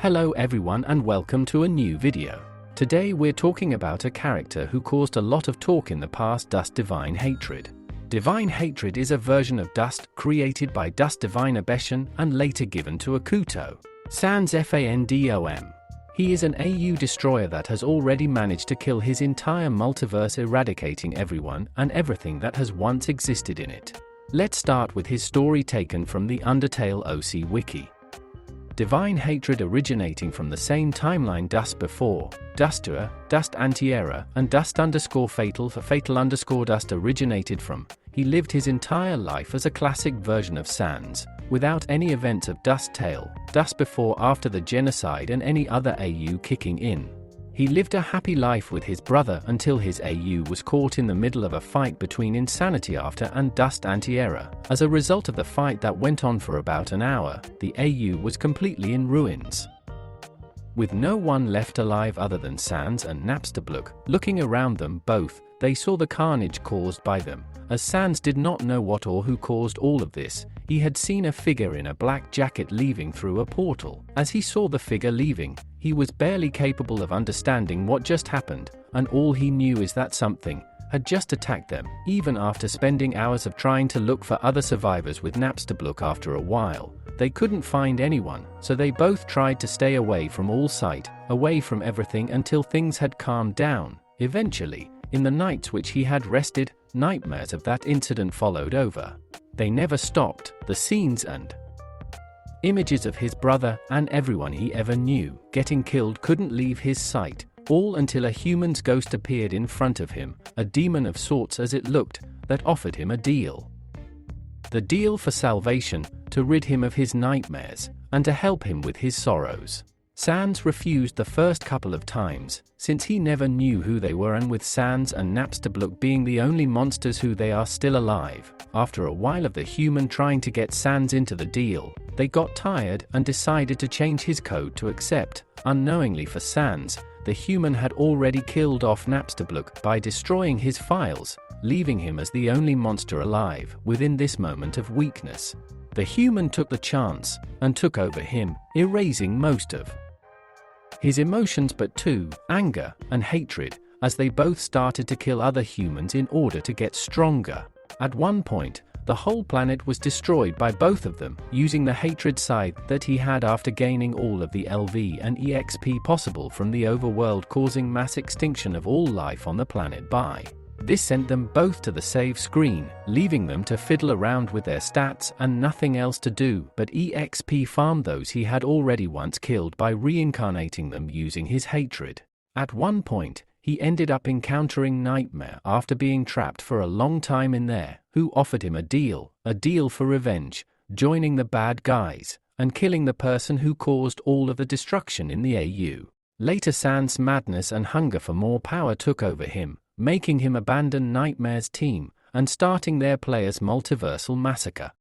Hello everyone and welcome to a new video. Today we're talking about a character who caused a lot of talk in the past, Dust Divine Hatred. Divine Hatred is a version of Dust created by Dust Divine Abeshan and later given to Akuto. Sans Fandom. He is an AU destroyer that has already managed to kill his entire multiverse, eradicating everyone and everything that has once existed in it. Let's start with his story taken from the Undertale OC Wiki. Divine Hatred originating from the same timeline Dust before, Dustua, Dust Anti-Era, and Dust_Fatal for Fatal_Dust originated from. He lived his entire life as a classic version of Sans, without any events of Dust Tale, Dust before after the genocide and any other AU kicking in. He lived a happy life with his brother until his AU was caught in the middle of a fight between Insanity After and Dust Anti-Era. As a result of the fight that went on for about an hour, the AU was completely in ruins. With no one left alive other than Sans and Napstablook, looking around them both, they saw the carnage caused by them. As Sans did not know what or who caused all of this, he had seen a figure in a black jacket leaving through a portal. As he saw the figure leaving, he was barely capable of understanding what just happened, and all he knew is that something had just attacked them. Even after spending hours of trying to look for other survivors with Napstablook, after a while, they couldn't find anyone, so they both tried to stay away from all sight, away from everything until things had calmed down. Eventually, in the nights which he had rested, nightmares of that incident followed over. They never stopped. The scenes and images of his brother and everyone he ever knew getting killed couldn't leave his sight, all until a human's ghost appeared in front of him, a demon of sorts as it looked, that offered him a deal. The deal for salvation, to rid him of his nightmares, and to help him with his sorrows. Sans refused the first couple of times, since he never knew who they were, and with Sans and Napstablook being the only monsters who they are still alive. After a while of the human trying to get Sans into the deal, they got tired and decided to change his code to accept. Unknowingly for Sans, the human had already killed off Napstablook by destroying his files, leaving him as the only monster alive within this moment of weakness. The human took the chance and took over him, erasing most of his emotions but too, anger and hatred, as they both started to kill other humans in order to get stronger. At one point, the whole planet was destroyed by both of them, using the hatred scythe that he had after gaining all of the LV and EXP possible from the overworld, causing mass extinction of all life on the planet by. This sent them both to the save screen, leaving them to fiddle around with their stats and nothing else to do but EXP farm those he had already once killed by reincarnating them using his hatred. At one point, he ended up encountering Nightmare after being trapped for a long time in there, who offered him a deal for revenge, joining the bad guys, and killing the person who caused all of the destruction in the AU. Later, Sans' madness and hunger for more power took over him, making him abandon Nightmare's team and starting their players' multiversal massacre.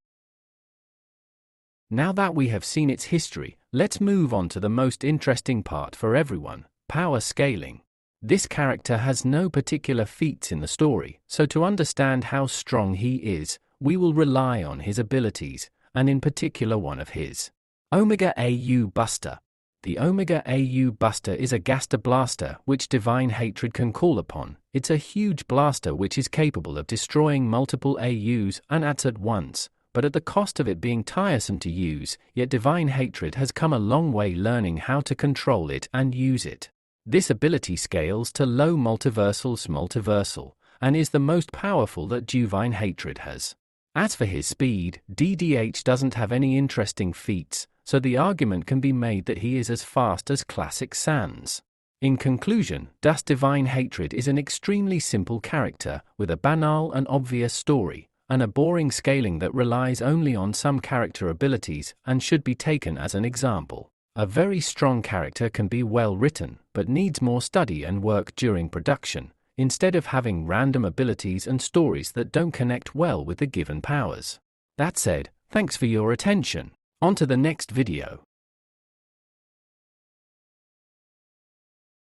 Now that we have seen its history, let's move on to the most interesting part for everyone: power scaling. This character has no particular feats in the story, so to understand how strong he is, we will rely on his abilities, and in particular one of his. Omega AU Buster. The Omega AU Buster is a Gaster Blaster which Divine Hatred can call upon. It's a huge blaster which is capable of destroying multiple AUs and at once, but at the cost of it being tiresome to use, yet Divine Hatred has come a long way learning how to control it and use it. This ability scales to low multiversal, and is the most powerful that Divine Hatred has. As for his speed, DDH doesn't have any interesting feats, so the argument can be made that he is as fast as classic Sans. In conclusion, Dust Divine Hatred is an extremely simple character, with a banal and obvious story, and a boring scaling that relies only on some character abilities and should be taken as an example. A very strong character can be well written, but needs more study and work during production, instead of having random abilities and stories that don't connect well with the given powers. That said, thanks for your attention. On to the next video.